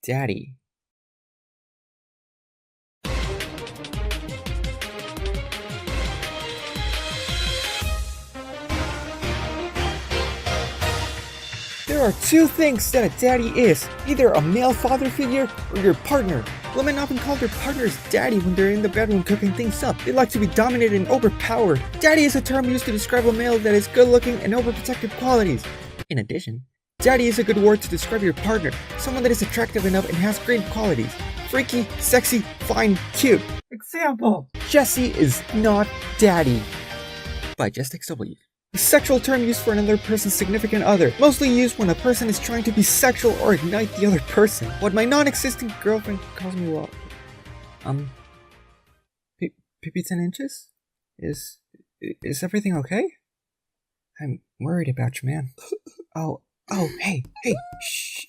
daddy. There are two things that a daddy is, either a male father figure or your partner. Women often call their partners daddy when they're in the bedroom cooking things up. They like to be dominated and overpowered. Daddy is a term used to describe a male that has good looking and overprotective qualities. In addition, daddy is a good word to describe your partner, someone that is attractive enough and has great qualities. Freaky, sexy, fine, cute. Example: Jesse is not daddy. By Just XW. A sexual term used for another person's significant other, mostly used when a person is trying to be sexual or ignite the other person. What my non-existent girlfriend calls me, well, PP 10 inches? Is everything okay? I'm worried about you, man. Oh, hey, shh.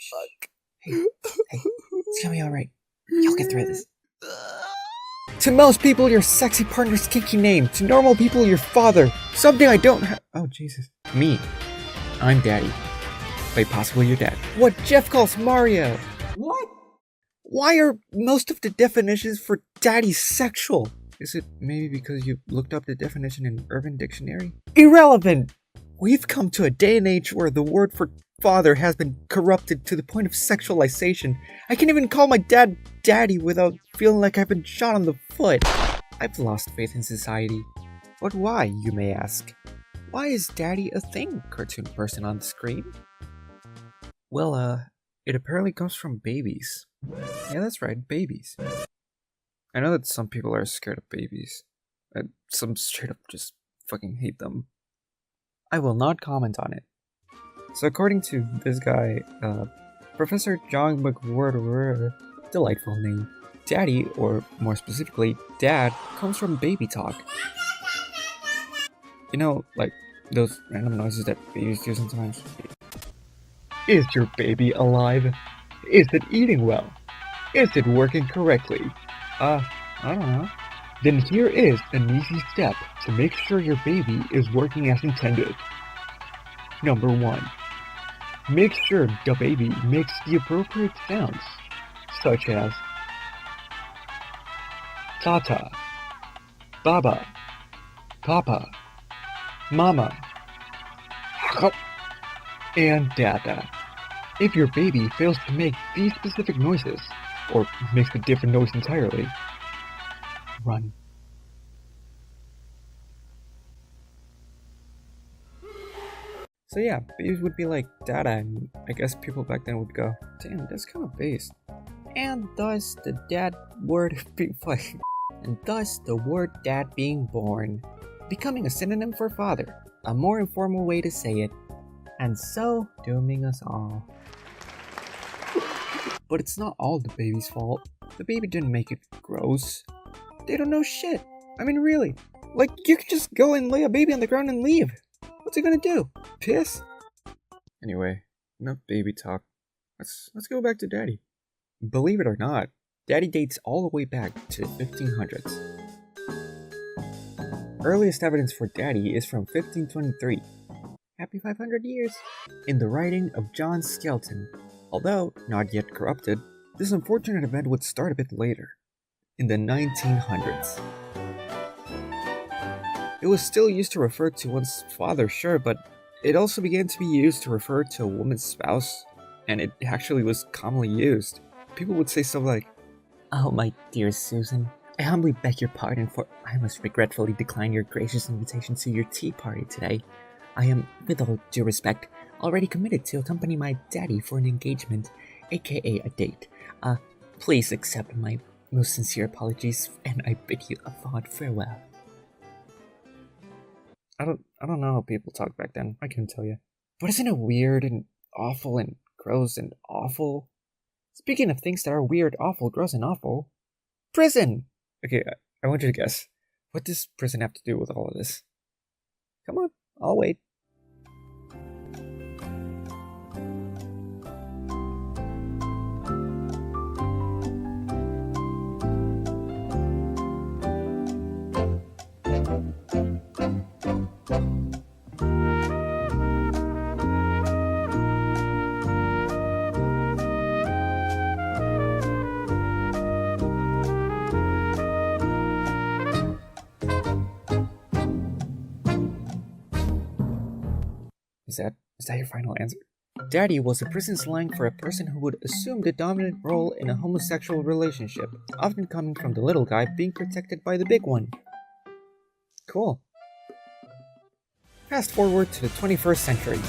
Hey, it's gonna be alright. You'll get through this. To most people, your sexy partner's kinky name. To normal people, your father. Something I don't have. Oh, Jesus. Me. I'm daddy. Wait, possibly your dad. What Jeff calls Mario. What? Why are most of the definitions for daddy sexual? Is it maybe because you looked up the definition in Urban Dictionary? Irrelevant! We've come to a day and age where the word for father has been corrupted to the point of sexualization. I can't even call my dad daddy without feeling like I've been shot on the foot. I've lost faith in society. But why, you may ask? Why is daddy a thing, cartoon person on the screen? Well, it apparently comes from babies. Yeah, that's right, babies. I know that some people are scared of babies. Some straight up just fucking hate them. I will not comment on it. So according to this guy, Professor John McWhorter, delightful name, daddy, or more specifically, dad, comes from baby talk. You know, like those random noises that babies do sometimes. Is your baby alive? Is it eating well? Is it working correctly? I don't know. Then here is an easy step to make sure your baby is working as intended. Number 1. Make sure the baby makes the appropriate sounds, such as Tata, Baba, Papa, Mama, and Dada. If your baby fails to make these specific noises, or makes a different noise entirely, run. So yeah, babies would be like Dada, and I guess people back then would go, damn, that's kind of based. And thus the dad word and thus the word dad being born, becoming a synonym for father, a more informal way to say it, and so dooming us all. But it's not all the baby's fault. The baby didn't make it gross. They don't know shit. I mean, really. Like, you could just go and lay a baby on the ground and leave. What's it gonna do? Piss? Anyway, enough baby talk. Let's go back to daddy. Believe it or not, daddy dates all the way back to the 1500s. Earliest evidence for daddy is from 1523. Happy 500 years! In the writing of John Skelton. Although not yet corrupted, this unfortunate event would start a bit later, in the 1900s. It was still used to refer to one's father, sure, but it also began to be used to refer to a woman's spouse, and it actually was commonly used. People would say stuff like, "Oh, my dear Susan, I humbly beg your pardon for I must regretfully decline your gracious invitation to your tea party today. I am, with all due respect, already committed to accompany my daddy for an engagement, aka a date. Please accept my most sincere apologies, and I bid you a fond farewell." I don't know how people talk back then, I can't tell you. But isn't it weird and awful and gross and awful? Speaking of things that are weird, awful, gross, and awful, prison! Okay, I want you to guess. What does prison have to do with all of this? Come on, I'll wait. Is that your final answer? Daddy was a prison slang for a person who would assume the dominant role in a homosexual relationship, often coming from the little guy being protected by the big one. Cool. Fast forward to the 21st century.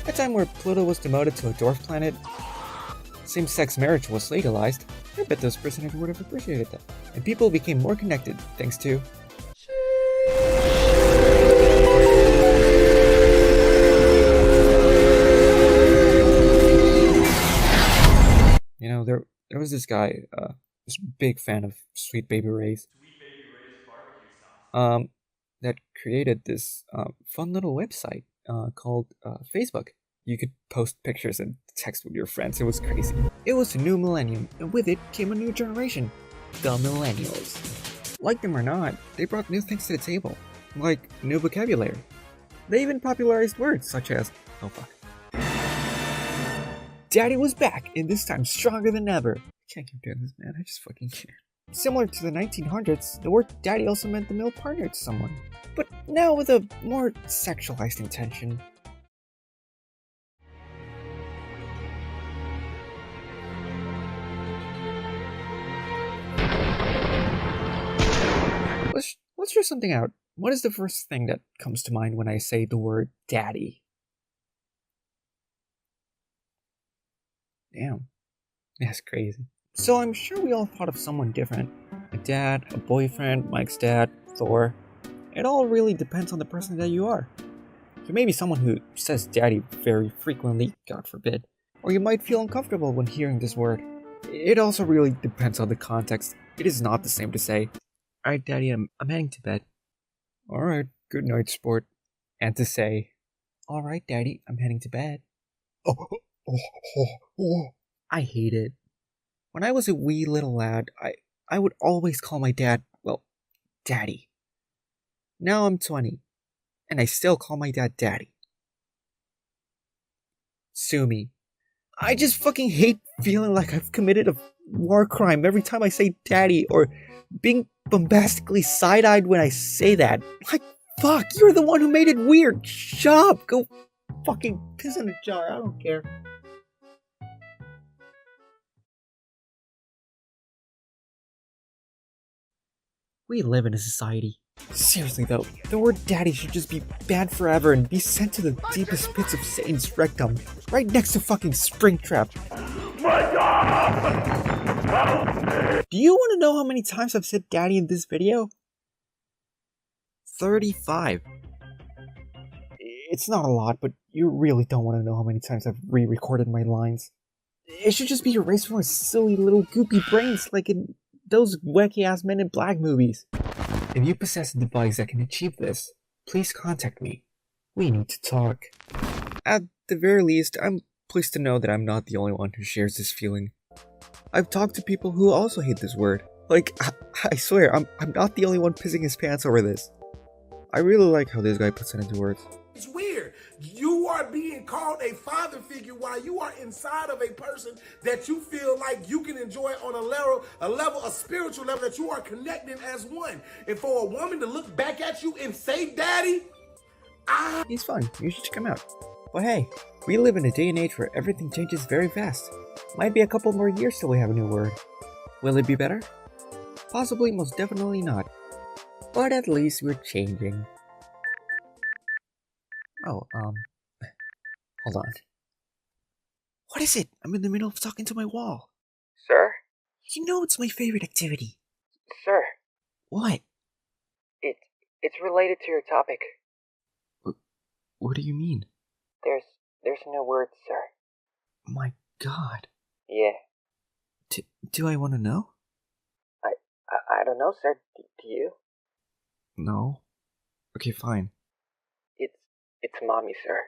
A time where Pluto was demoted to a dwarf planet, same-sex marriage was legalized. I bet those prisoners would have appreciated that. And people became more connected thanks to... You know, there was this guy, this big fan of Sweet Baby Ray's. That created this fun little website called Facebook. You could post pictures and text with your friends. It was crazy. It was a new millennium, and with it came a new generation, the millennials. Like them or not, they brought new things to the table, like new vocabulary. They even popularized words such as, oh fuck. Daddy was back, and this time stronger than ever. I can't keep doing this, man. I just fucking can't. Similar to the 1900s, the word daddy also meant the male partner to someone, but now with a more sexualized intention. Let's try something out. What is the first thing that comes to mind when I say the word daddy? Damn. That's crazy. So I'm sure we all thought of someone different. A dad, a boyfriend, Mike's dad, Thor. It all really depends on the person that you are. You may be someone who says daddy very frequently, God forbid, or you might feel uncomfortable when hearing this word. It also really depends on the context. It is not the same to say, alright daddy, I'm heading to bed. Alright, good night, sport. And to say, alright daddy, I'm heading to bed. I hate it. When I was a wee little lad, I would always call my dad, well, daddy. Now I'm 20, and I still call my dad daddy. Sue me. I just fucking hate feeling like I've committed a war crime every time I say daddy, or being bombastically side-eyed when I say that. Like, fuck, you're the one who made it weird. Shut up. Go fucking piss in a jar. I don't care. We live in a society. Seriously though, the word daddy should just be banned forever and be sent to the deepest pits of Satan's rectum, right next to fucking Springtrap. My God! Do you want to know how many times I've said daddy in this video? 35. It's not a lot, but you really don't want to know how many times I've re-recorded my lines. It should just be erased from our silly little goopy brains like in those wacky-ass Men in Black movies. If you possess a device that can achieve this, please contact me. We need to talk. At the very least, I'm pleased to know that I'm not the only one who shares this feeling. I've talked to people who also hate this word. Like, I swear, I'm not the only one pissing his pants over this. I really like how this guy puts it into words. It's weird. You are being called a father figure while you are inside of a person that you feel like you can enjoy on a spiritual level that you are connecting as one. And for a woman to look back at you and say daddy, he's fun. You should check him out. But hey, we live in a day and age where everything changes very fast. Might be a couple more years till we have a new word. Will it be better? Possibly, most definitely not. But at least we're changing. Oh, hold on. What is it? I'm in the middle of talking to my wall. Sir? You know it's my favorite activity. Sir? What? It's related to your topic. What do you mean? There's no words, sir. My God. Yeah. Do I want to know? I don't know, sir. Do you? No. Okay, fine. It's mommy, sir.